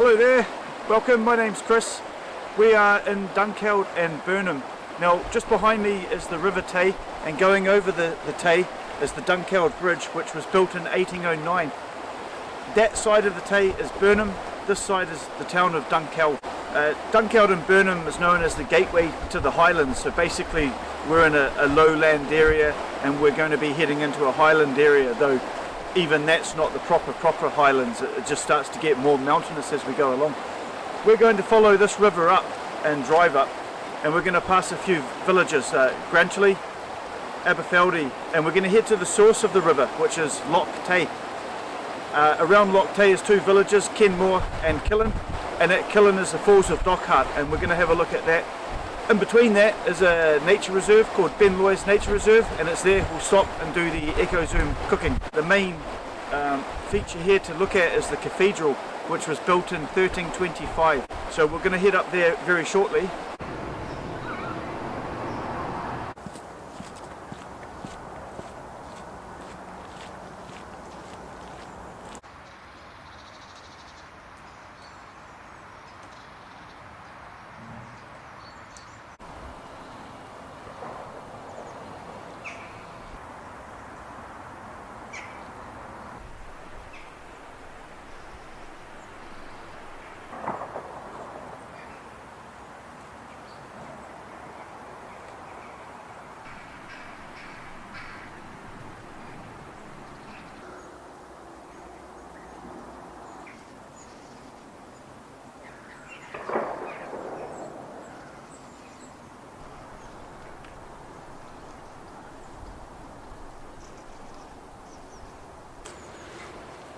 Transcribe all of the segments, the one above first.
Hello there, welcome, my name's Chris. We are in Dunkeld and Burnham. Now just behind me is the River Tay, and going over the Tay is the Dunkeld Bridge, which was built in 1809. That side of the Tay is Burnham, this side is the town of Dunkeld. Dunkeld and Burnham is known as the gateway to the Highlands, so basically we're in a lowland area and we're going to be heading into a highland area, though even that's not the proper Highlands. It just starts to get more mountainous as we go along. We're going to follow this river up and drive up, and we're going to pass a few villages, Groceries, Aberfeldy, and we're going to head to the source of the river, which is Loch Tay. Around Loch Tay is two villages, Kenmore and Killin, and at Killin is the Falls of Dochart, and we're going to have a look at that. In between that is a nature reserve called Ben Loy's Nature Reserve, and it's there we'll stop and do the EcoZoom cooking. The main feature here to look at is the cathedral, which was built in 1325. So we're going to head up there very shortly.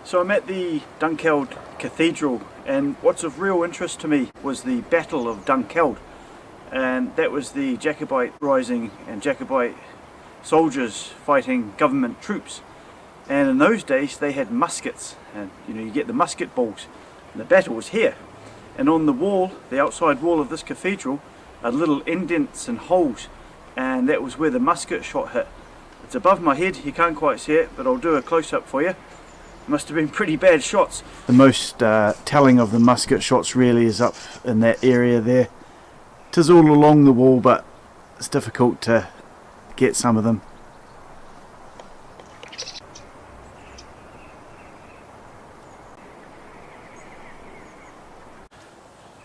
So I'm at the Dunkeld Cathedral, and what's of real interest to me was the Battle of Dunkeld, and that was the Jacobite rising and Jacobite soldiers fighting government troops. And in those days they had muskets, and you get the musket balls, and the battle was here. And on the wall, the outside wall of this cathedral, are little indents and holes, and that was where the musket shot hit. It's above my head, you can't quite see it, but I'll do a close-up for you. Must have been pretty bad shots. The most telling of the musket shots really is up in that area there. 'Tis all along the wall, but it's difficult to get some of them.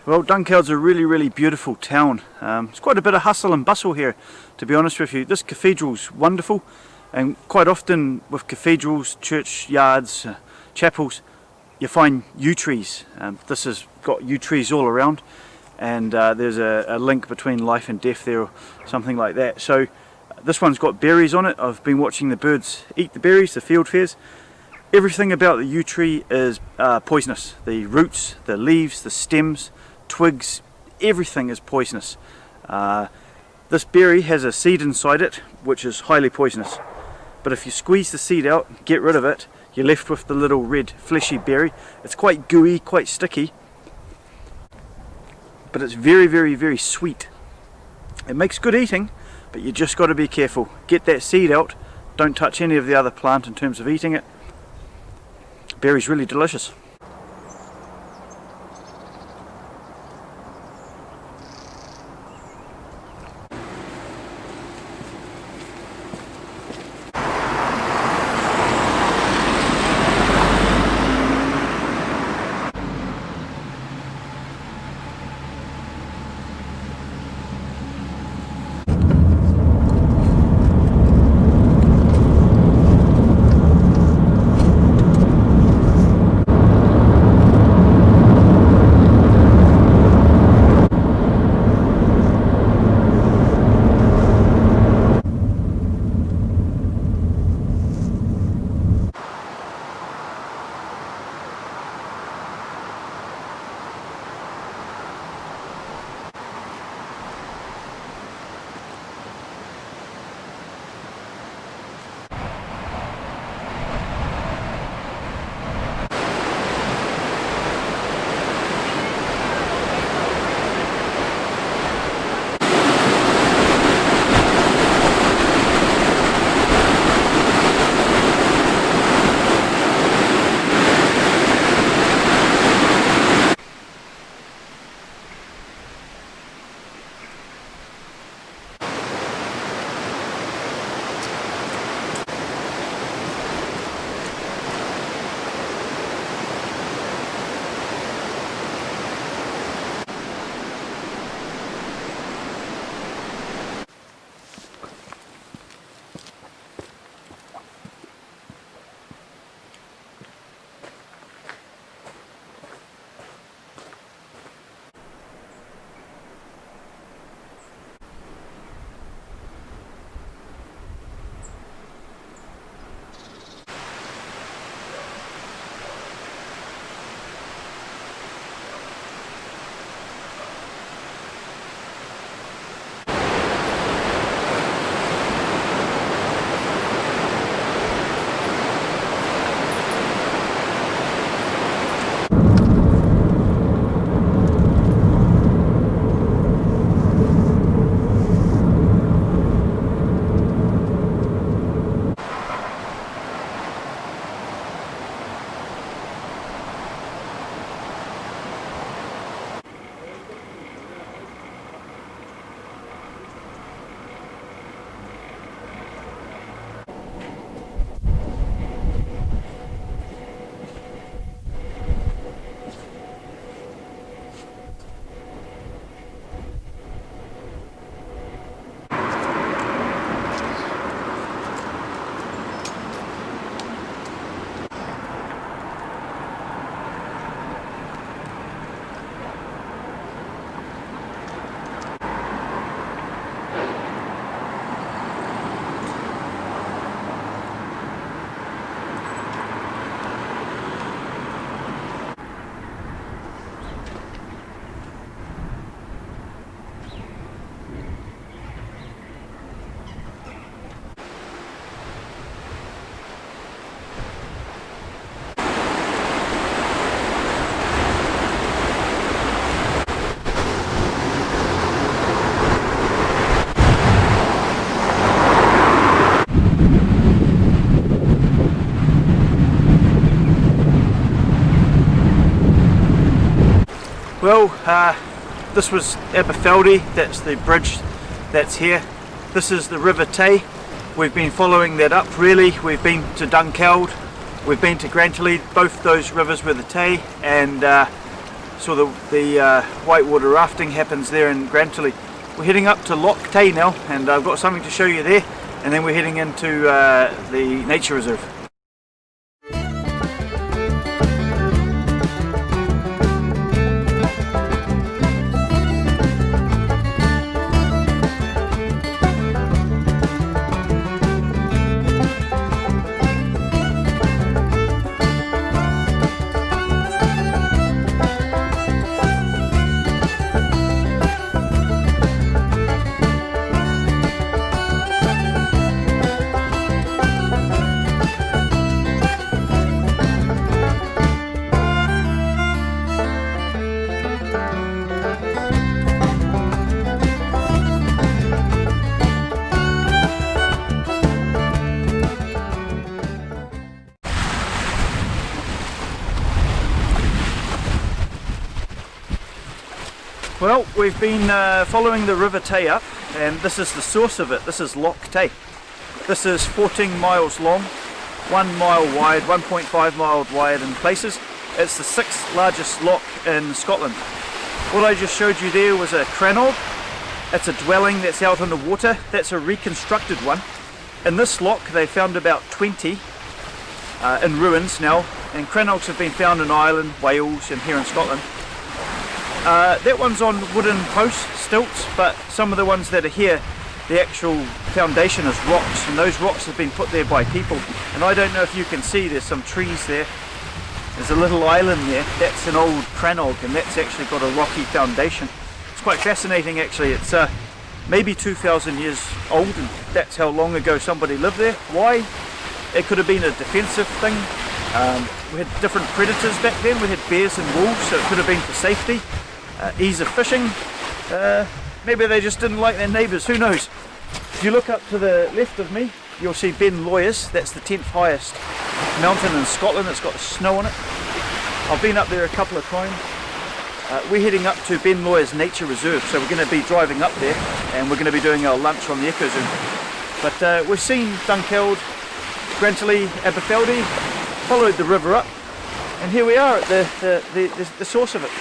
Well, Dunkeld's a really beautiful town. There's quite a bit of hustle and bustle here, to be honest with you. This cathedral's wonderful. And quite often with cathedrals, churchyards, chapels, you find yew trees. This has got yew trees all around, and there's a link between life and death there, or something like that. So this one's got berries on it. I've been watching the birds eat the berries, the fieldfares. Everything about the yew tree is poisonous. The roots, the leaves, the stems, twigs, everything is poisonous. This berry has a seed inside it, which is highly poisonous. But if you squeeze the seed out, get rid of it, you're left with the little red fleshy berry. It's quite gooey, quite sticky, but it's very sweet. It makes good eating, but you just got to be careful. Get that seed out, don't touch any of the other plant in terms of eating it. Berry's really delicious. Well, this was Aberfeldy, that's the bridge that's here. This is the River Tay. We've been following that up really. We've been to Dunkeld, we've been to Aberfeldy, both those rivers were the Tay, and so the whitewater rafting happens there in Aberfeldy. We're heading up to Loch Tay now, and I've got something to show you there, and then we're heading into the nature reserve. Well, we've been following the River Tay up, and this is the source of it. This is Loch Tay. This is 14 miles long, 1 mile wide, 1.5 miles wide in places. It's the 6th largest loch in Scotland. What I just showed you there was a CRANNOG. It's a dwelling that's out on the water. That's a reconstructed one. In this loch they found about 20 in ruins now, and CRANNOGs have been found in Ireland, Wales and here in Scotland. That one's on wooden posts, stilts, but some of the ones that are here, the actual foundation is rocks, and those rocks have been put there by people. And I don't know if you can see, there's some trees there. There's a little island there. That's an old CRANNOG, and that's actually got a rocky foundation. It's quite fascinating actually. It's maybe 2,000 years old, and that's how long ago somebody lived there. Why? It could have been a defensive thing. We had different predators back then. We had bears and wolves, so it could have been for safety. Ease of fishing. Maybe they just didn't like their neighbours, who knows. If you look up to the left of me, you'll see Ben Lawyers. That's the 10th highest mountain in Scotland. It's got snow on it. I've been up there a couple of times. We're heading up to Ben Lawyers Nature Reserve, so we're going to be driving up there, and we're going to be doing our lunch on the EcoZoom. But we've seen Dunkeld, Aberfeldy, Aberfeldy, followed the river up, and here we are at the source of it.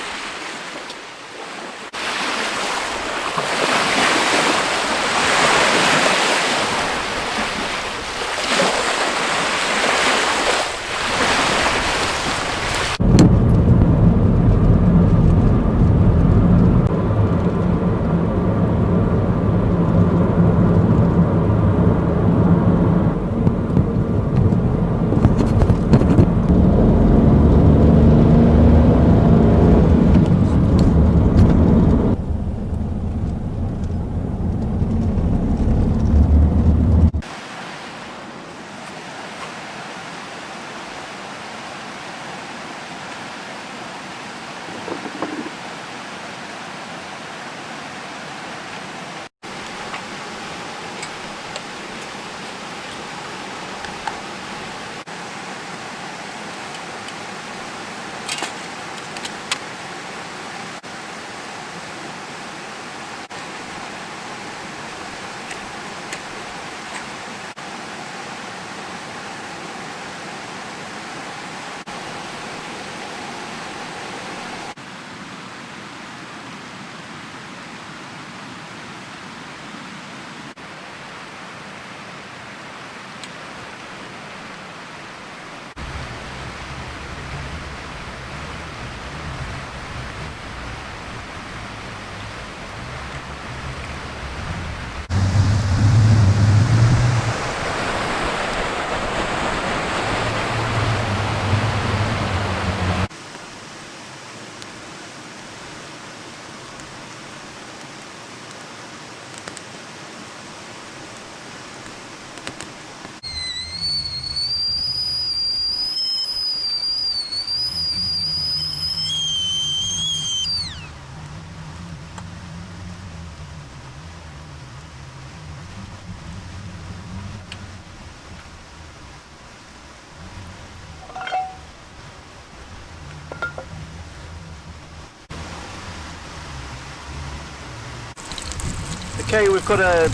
Okay, we've got a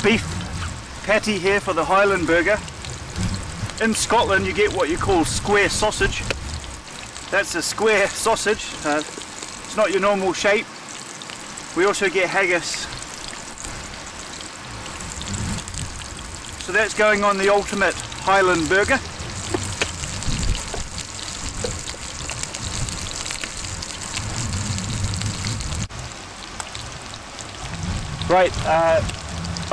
beef patty here for the Highland burger. In Scotland you get what you call square sausage. That's a square sausage. It's not your normal shape. We also get haggis. So that's going on the ultimate Highland burger. Right, I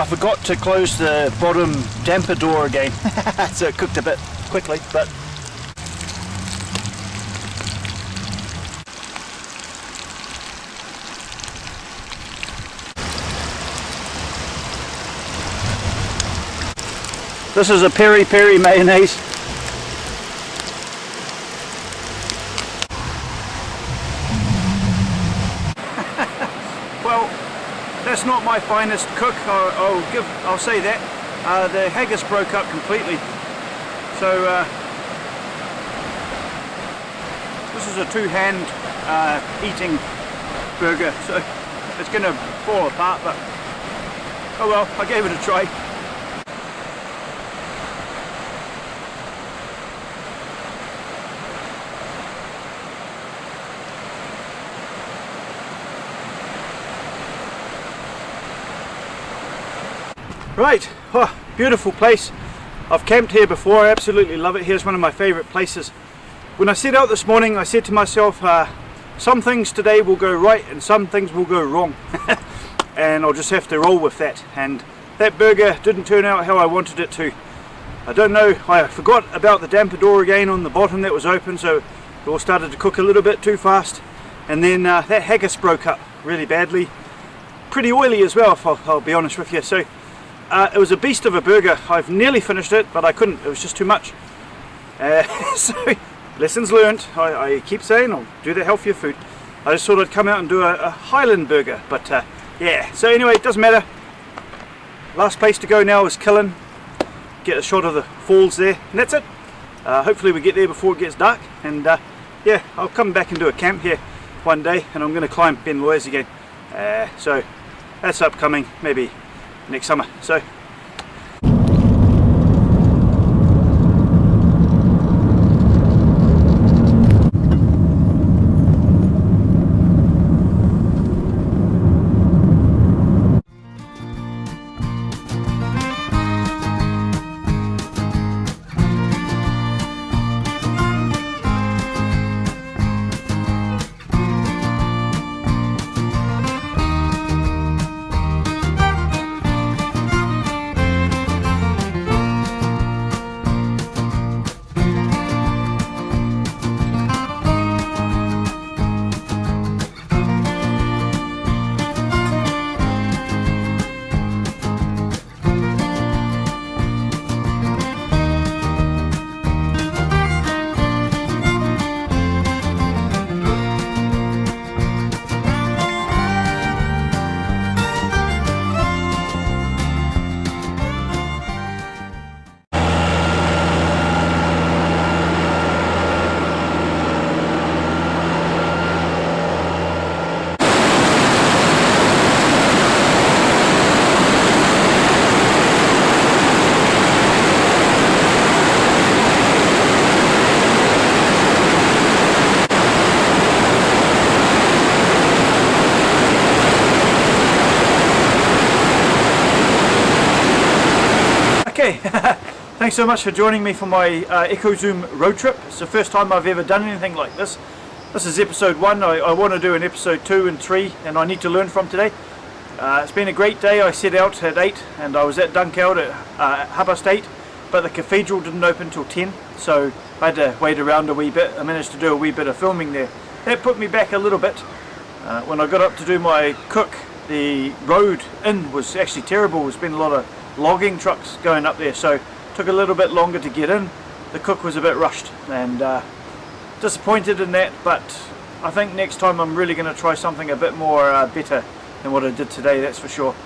forgot to close the bottom damper door again, so it cooked a bit quickly, but this is a peri peri mayonnaise. Well, that's not my finest cook, I'll say that. The haggis broke up completely. So this is a two-hand eating burger, so it's going to fall apart, but oh well, I gave it a try. Right, oh, beautiful place. I've camped here before, I absolutely love it. Here's one of my favourite places. When I set out this morning, I said to myself, some things today will go right and some things will go wrong. And I'll just have to roll with that. And that burger didn't turn out how I wanted it to. I don't know, I forgot about the damper door again on the bottom that was open, so it all started to cook a little bit too fast. And then that haggis broke up really badly. Pretty oily as well, if I'll be honest with you. So it was a beast of a burger. I've nearly finished it, but I couldn't. It was just too much. So, lessons learned. I keep saying I'll do the healthier food. I just thought I'd come out and do a Highland burger. But yeah, so anyway, it doesn't matter. Last place to go now is Killin. Get a shot of the falls there, and that's it. Hopefully we get there before it gets dark. And yeah, I'll come back and do a camp here one day, and I'm going to climb Ben Lawyers again. So that's upcoming, maybe next summer. So thanks so much for joining me for my EcoZoom road trip. It's the first time I've ever done anything like this. This is episode 1. I want to do an episode 2 and 3, and I need to learn from today. It's been a great day. I set out at 8 and I was at Dunkeld at 8:30, but the cathedral didn't open till 10, so I had to wait around a wee bit. I managed to do a wee bit of filming there. That put me back a little bit. When I got up to do my cook, the road in was actually terrible. There's been a lot of logging trucks going up there, so it took a little bit longer to get in. The cook was a bit rushed, and disappointed in that, but I think next time I'm really going to try something a bit more better than what I did today, that's for sure.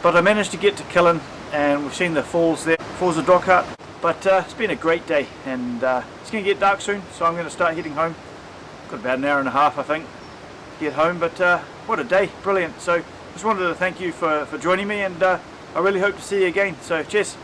But I managed to get to Killin, and we've seen the falls there, falls of Dochart. But it's been a great day, and it's going to get dark soon, so I'm going to start heading home. Got about an hour and a half, I think, to get home, but what a day, brilliant. So just wanted to thank you for joining me, and I really hope to see you again. So cheers.